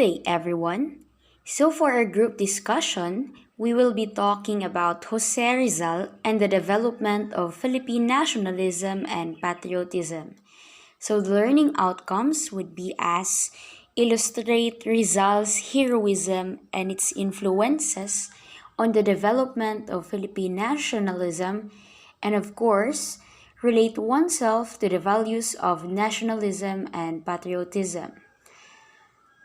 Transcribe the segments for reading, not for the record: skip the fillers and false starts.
day, everyone. So, for our group discussion, we will be talking about Jose Rizal and the development of Philippine nationalism and patriotism. So, the learning outcomes would be as illustrate Rizal's heroism and its influences on the development of Philippine nationalism, and of course, relate oneself to the values of nationalism and patriotism.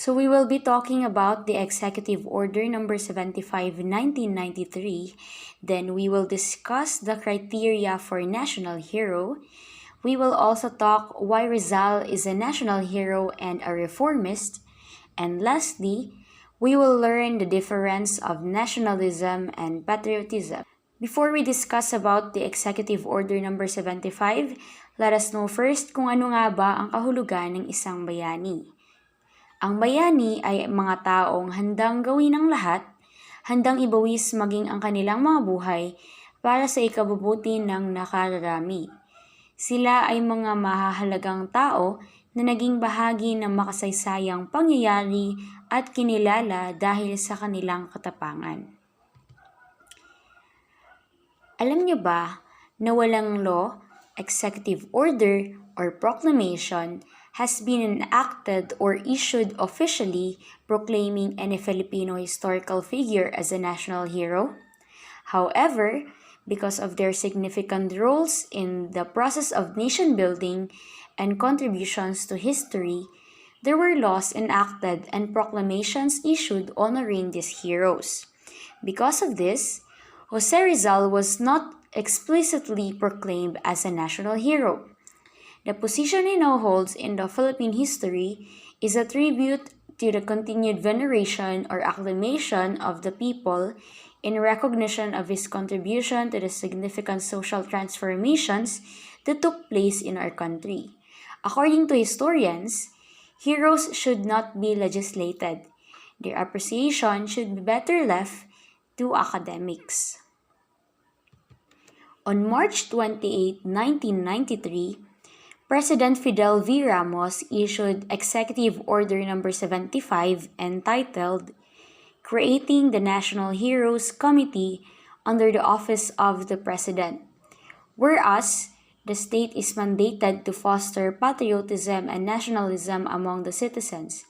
So we will be talking about the Executive Order number 75 1993. Then we will discuss the criteria for national hero. We will also talk why Rizal is a national hero and a reformist. And lastly, we will learn the difference of nationalism and patriotism. Before we discuss about the Executive Order number 75, let us know first kung ano nga ba ang kahulugan ng isang bayani. Ang bayani ay mga taong handang gawin ang lahat, handang ibawis maging ang kanilang mga buhay para sa ikabubuti ng nakararami. Sila ay mga mahahalagang tao na naging bahagi ng makasaysayang pangyayari at kinilala dahil sa kanilang katapangan. Alam niyo ba na walang law, executive order, or proclamation has been enacted or issued officially proclaiming any Filipino historical figure as a national hero? However, because of their significant roles in the process of nation building and contributions to history, there were laws enacted and proclamations issued honoring these heroes. Because of this, Jose Rizal was not explicitly proclaimed as a national hero. The position he now holds in the Philippine history is a tribute to the continued veneration or acclamation of the people in recognition of his contribution to the significant social transformations that took place in our country. According to historians, heroes should not be legislated. Their appreciation should be better left to academics. On March 28, 1993, President Fidel V. Ramos issued Executive Order number 75 entitled Creating the National Heroes Committee under the Office of the President. Whereas, the state is mandated to foster patriotism and nationalism among the citizens,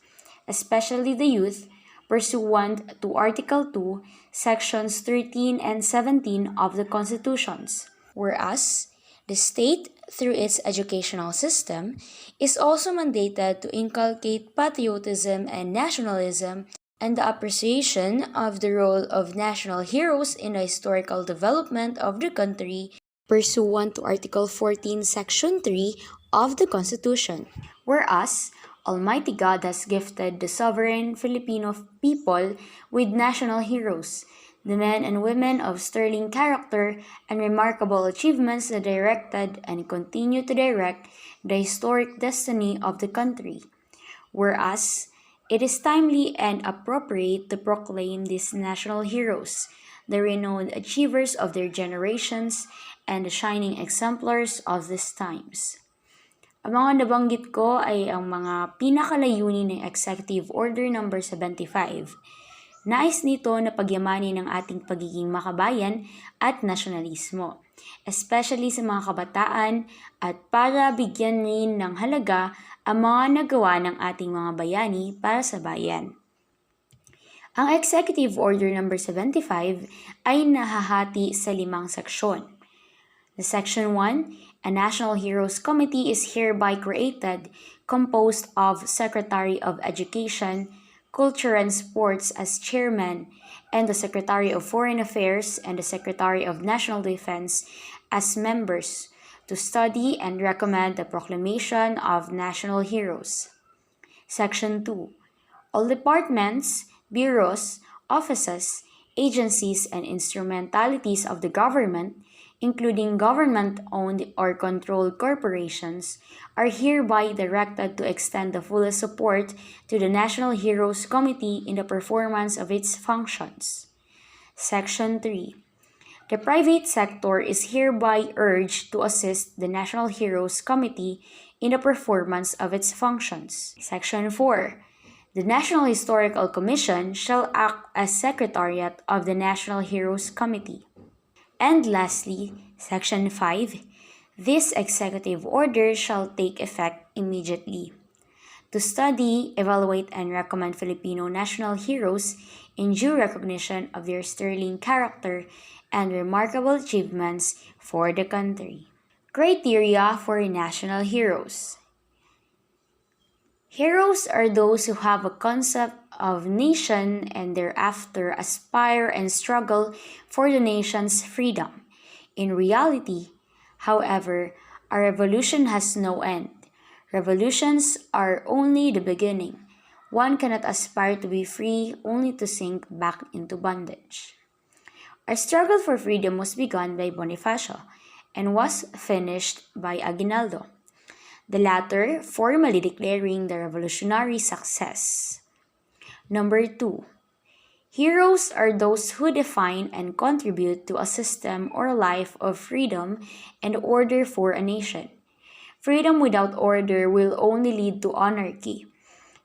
especially the youth, pursuant to Article 2, Sections 13 and 17 of the Constitutions. Whereas, the state, through its educational system, is also mandated to inculcate patriotism and nationalism and the appreciation of the role of national heroes in the historical development of the country pursuant to Article 14, Section 3 of the Constitution. Whereas, Almighty God has gifted the sovereign Filipino people with national heroes, the men and women of sterling character and remarkable achievements that directed and continue to direct the historic destiny of the country. Whereas, it is timely and appropriate to proclaim these national heroes, the renowned achievers of their generations, and the shining exemplars of these times. Ang mga nabanggit ko ay ang mga pinakalayunin ng Executive Order number 75. Nais nito na pagyamanin ang ating pagiging makabayan at nasyonalismo, especially sa mga kabataan at para bigyan rin ng halaga ang mga nagawa ng ating mga bayani para sa bayan. Ang Executive Order number 75 ay nahahati sa 5 seksyon. The Section 1, a National Heroes Committee is hereby created, composed of Secretary of Education, Culture and Sports as chairman, and the Secretary of Foreign Affairs and the Secretary of National Defense as members to study and recommend the proclamation of national heroes. Section 2. All departments, bureaus, offices, agencies, and instrumentalities of the government, including government-owned or controlled corporations, are hereby directed to extend the fullest support to the National Heroes Committee in the performance of its functions. Section 3. The private sector is hereby urged to assist the National Heroes Committee in the performance of its functions. Section 4. The National Historical Commission shall act as Secretariat of the National Heroes Committee. And lastly, Section 5, this executive order shall take effect immediately. To study, evaluate, and recommend Filipino national heroes in due recognition of their sterling character and remarkable achievements for the country. Criteria for national heroes. Heroes are those who have a concept of nation and thereafter aspire and struggle for the nation's freedom. In reality, however, a revolution has no end. Revolutions are only the beginning. One cannot aspire to be free only to sink back into bondage. Our struggle for freedom was begun by Bonifacio and was finished by Aguinaldo, the latter formally declaring the revolutionary success. Number 2. Heroes are those who define and contribute to a system or life of freedom and order for a nation. Freedom without order will only lead to anarchy.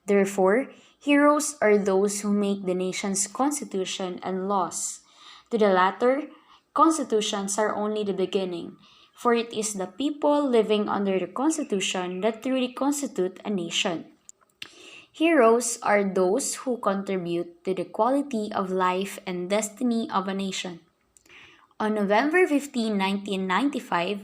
Therefore, heroes are those who make the nation's constitution and laws. To the latter, constitutions are only the beginning, for it is the people living under the constitution that truly constitute a nation. Heroes are those who contribute to the quality of life and destiny of a nation. On November 15, 1995,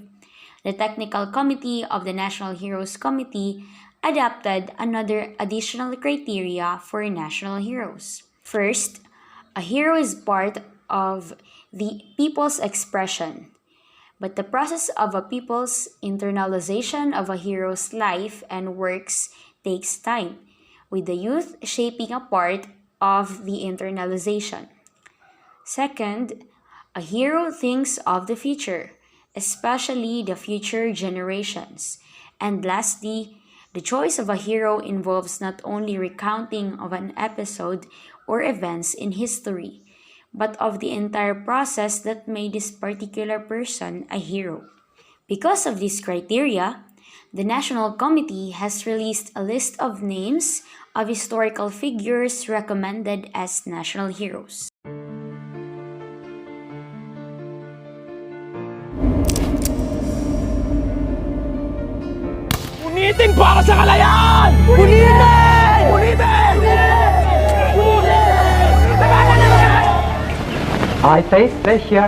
the Technical Committee of the National Heroes Committee adopted another additional criteria for national heroes. First, a hero is part of the people's expression, but the process of a people's internalization of a hero's life and works takes time, with the youth shaping a part of the internalization. Second, a hero thinks of the future, especially the future generations. And lastly, the choice of a hero involves not only recounting of an episode or events in history, but of the entire process that made this particular person a hero. Because of this criteria, the National Committee has released a list of names of historical figures recommended as national heroes. Uniting para sa kalayaan! Unitin! Unitin! I take pleasure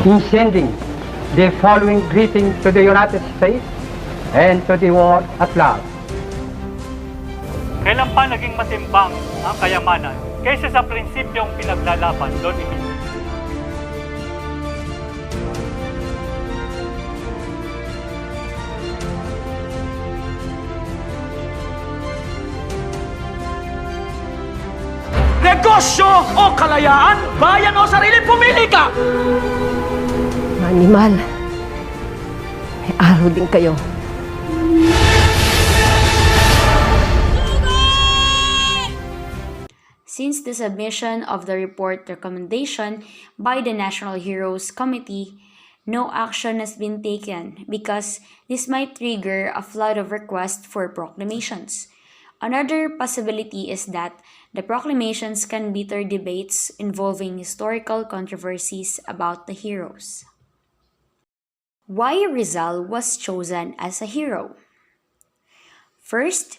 in sending the following greeting to the United States and to the world at large. Kailan pa naging matimbang ang kayamanan kaysa sa prinsipyong pinaglalaban doon ibig? Negosyo o kalayaan? Bayan o sarili, pumili ka! Animal, may araw din kayo. Since the submission of the report recommendation by the National Heroes Committee, no action has been taken because this might trigger a flood of requests for proclamations. Another possibility is that the proclamations can bitter debates involving historical controversies about the heroes. Why Rizal was chosen as a hero? First,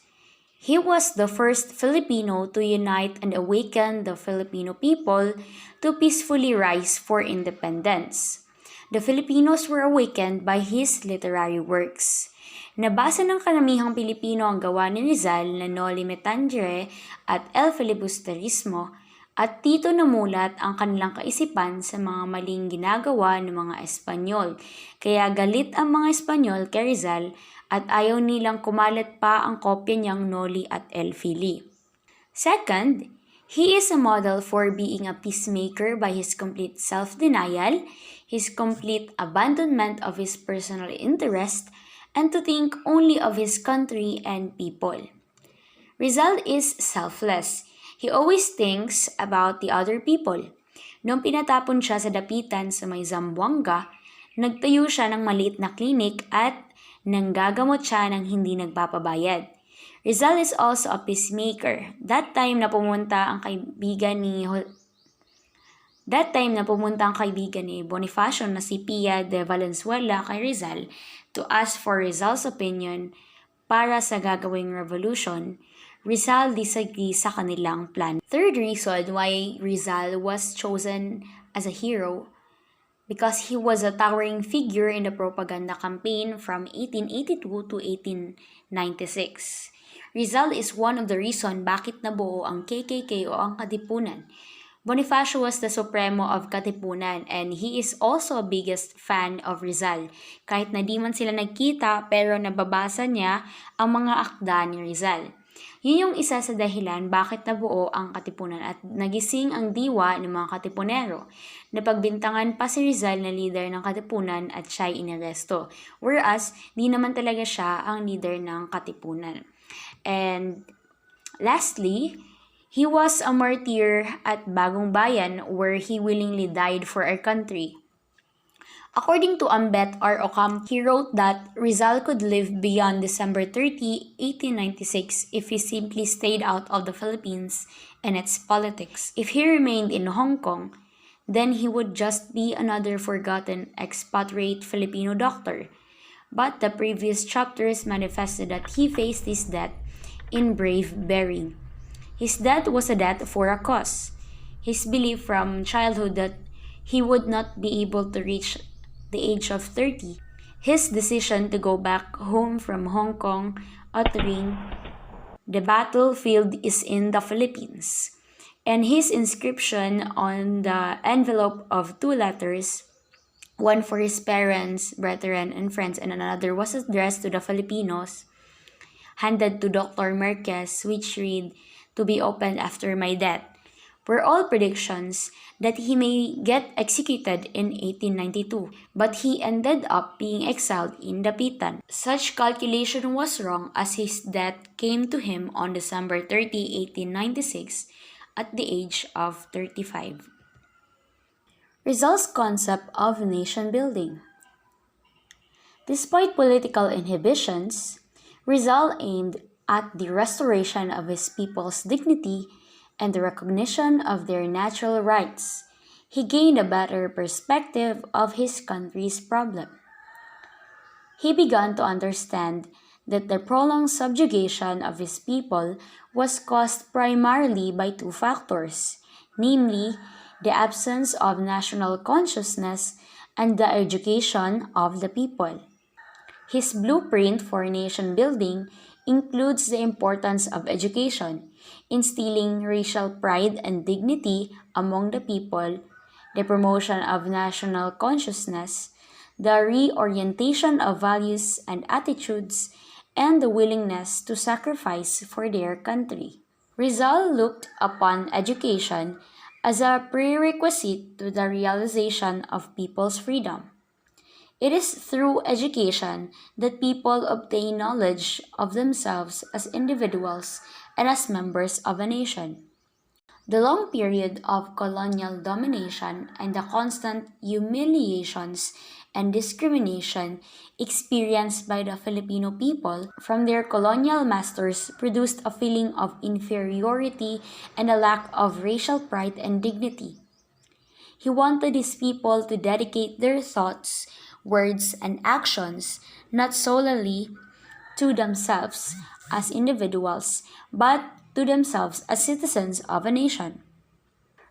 he was the first Filipino to unite and awaken the Filipino people to peacefully rise for independence. The Filipinos were awakened by his literary works. Nabasa ng karamihang Pilipino ang gawa ni Rizal na Noli Me Tangere at El Filibusterismo at dito namulat ang kanilang kaisipan sa mga maling ginagawa ng mga Espanyol. Kaya galit ang mga Espanyol kay Rizal at ayaw nilang kumalat pa ang kopya niyang Noli at El Fili. Second, he is a model for being a peacemaker by his complete self-denial, his complete abandonment of his personal interest, and to think only of his country and people. Rizal is selfless. He always thinks about the other people. Nung pinatapon siya sa dapitan sa may Zamboanga, nagtayo siya ng maliit na klinik at nanggagamot siya ng hindi nagpapabayad. Rizal is also a peacemaker. That time na pumunta ang kaibigan ni Bonifacio na si Pia de Valenzuela kay Rizal to ask for Rizal's opinion para sa gagawing revolution. Rizal disagree sa kanilang plan. Third reason why Rizal was chosen as a hero because he was a towering figure in the propaganda campaign from 1882 to 1896. Rizal is one of the reason bakit nabuo ang KKK o ang Katipunan. Bonifacio was the supremo of Katipunan and he is also a biggest fan of Rizal. Kahit na di man sila nagkita pero nababasa niya ang mga akda ni Rizal. Yun yung isa sa dahilan bakit nabuo ang Katipunan at nagising ang diwa ng mga Katipunero. Napagbintangan pa si Rizal na leader ng Katipunan at siya'y inaresto. Whereas, di naman talaga siya ang leader ng Katipunan. And lastly, he was a martyr at Bagong Bayan where he willingly died for our country. According to Ambet R. Ocampo, he wrote that Rizal could live beyond December 30, 1896 if he simply stayed out of the Philippines and its politics. If he remained in Hong Kong, then he would just be another forgotten expatriate Filipino doctor. But the previous chapters manifested that he faced his death in brave bearing. His death was a death for a cause. His belief from childhood that he would not be able to reach the age of 30. His decision to go back home from Hong Kong uttering, "The battlefield is in the Philippines." And his inscription on the envelope of 2 letters, one for his parents, brethren, and friends, and another was addressed to the Filipinos, handed to Dr. Marquez, which read, "To be opened after my death," were all predictions that he may get executed in 1892, but he ended up being exiled in Dapitan. Such calculation was wrong as his death came to him on December 30, 1896, at the age of 35. Rizal's concept of nation building. Despite political inhibitions, Rizal aimed at the restoration of his people's dignity and the recognition of their natural rights. He gained a better perspective of his country's problem. He began to understand that the prolonged subjugation of his people was caused primarily by 2 factors, namely, the absence of national consciousness and the education of the people. His blueprint for nation building includes the importance of education, instilling racial pride and dignity among the people, the promotion of national consciousness, the reorientation of values and attitudes, and the willingness to sacrifice for their country. Rizal looked upon education as a prerequisite to the realization of people's freedom. It is through education that people obtain knowledge of themselves as individuals and as members of a nation. The long period of colonial domination and the constant humiliations and discrimination experienced by the Filipino people from their colonial masters produced a feeling of inferiority and a lack of racial pride and dignity. He wanted his people to dedicate their thoughts, words, and actions not solely to themselves as individuals, but to themselves as citizens of a nation.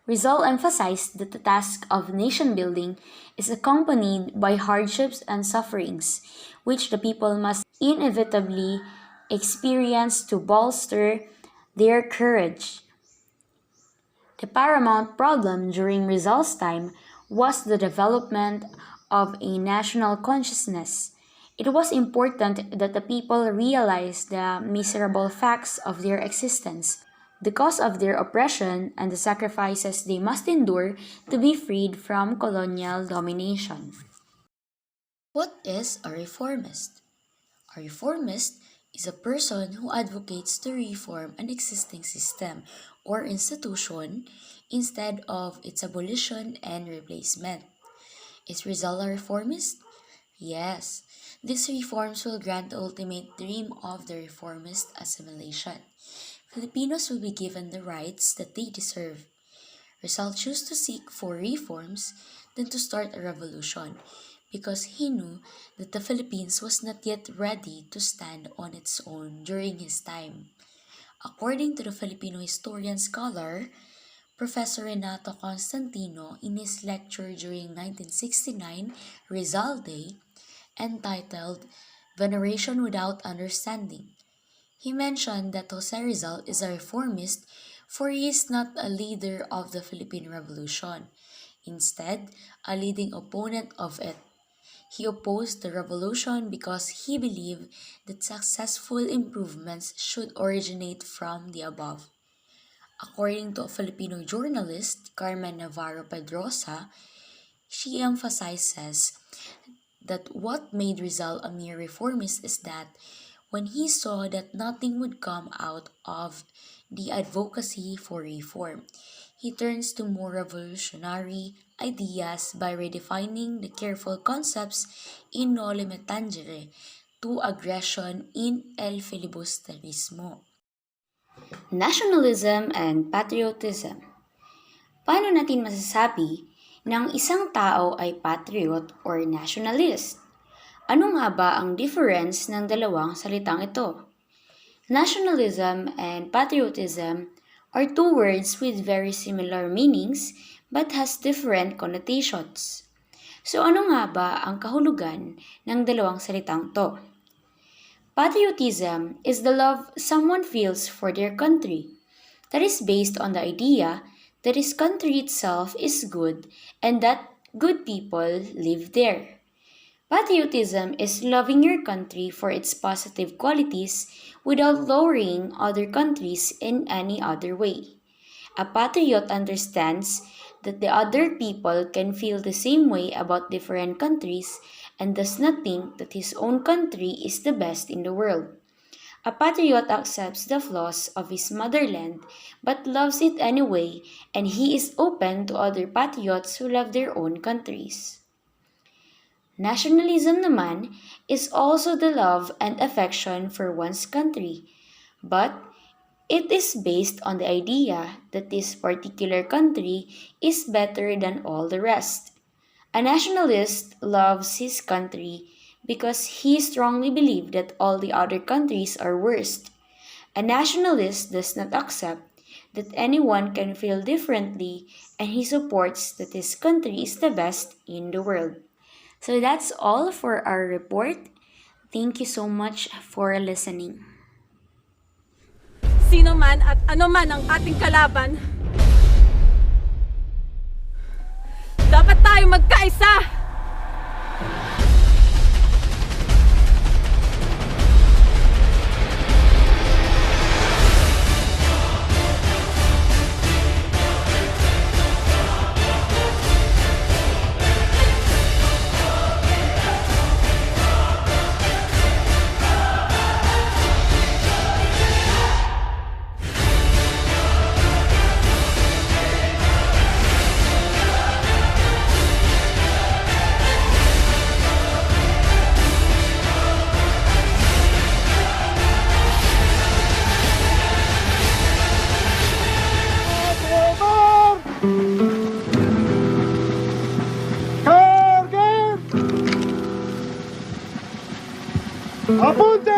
Rizal emphasized that the task of nation building is accompanied by hardships and sufferings, which the people must inevitably experience to bolster their courage. The paramount problem during Rizal's time was the development of a national consciousness. It was important that the people realize the miserable facts of their existence, the cause of their oppression, and the sacrifices they must endure to be freed from colonial domination. What is a reformist? A reformist is a person who advocates to reform an existing system or institution instead of its abolition and replacement. Is Rizal a reformist? Yes, these reforms will grant the ultimate dream of the reformist assimilation. Filipinos will be given the rights that they deserve. Rizal chose to seek for reforms than to start a revolution because he knew that the Philippines was not yet ready to stand on its own during his time. According to the Filipino historian scholar, Professor Renato Constantino, in his lecture during 1969 Rizal Day, entitled Veneration Without Understanding, he mentioned that Jose Rizal is a reformist for he is not a leader of the Philippine Revolution, instead, a leading opponent of it. He opposed the revolution because he believed that successful improvements should originate from the above. According to a Filipino journalist, Carmen Navarro Pedrosa, she emphasizes that what made Rizal a mere reformist is that when he saw that nothing would come out of the advocacy for reform, he turns to more revolutionary ideas by redefining the careful concepts in Noli Me Tangere to aggression in El Filibusterismo. Nationalism and Patriotism. Paano natin masasabi na ang isang tao ay patriot or nationalist? Ano nga ba ang difference ng dalawang salitang ito? Nationalism and patriotism are two words with very similar meanings but has different connotations. So ano nga ba ang kahulugan ng dalawang salitang to? Patriotism is the love someone feels for their country. That is based on the idea that his country itself is good and that good people live there. Patriotism is loving your country for its positive qualities without lowering other countries in any other way. A patriot understands that the other people can feel the same way about different countries and does not think that his own country is the best in the world. A patriot accepts the flaws of his motherland but loves it anyway, and he is open to other patriots who love their own countries. Nationalism naman is also the love and affection for one's country, but it is based on the idea that this particular country is better than all the rest. A nationalist loves his country because he strongly believes that all the other countries are worst. A nationalist does not accept that anyone can feel differently and he supports that his country is the best in the world. So that's all for our report. Thank you so much for listening. Sino man at ano man ang ating kalaban, dapat tayo magkaisa! Apunte!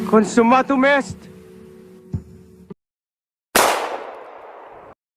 Consumatum est!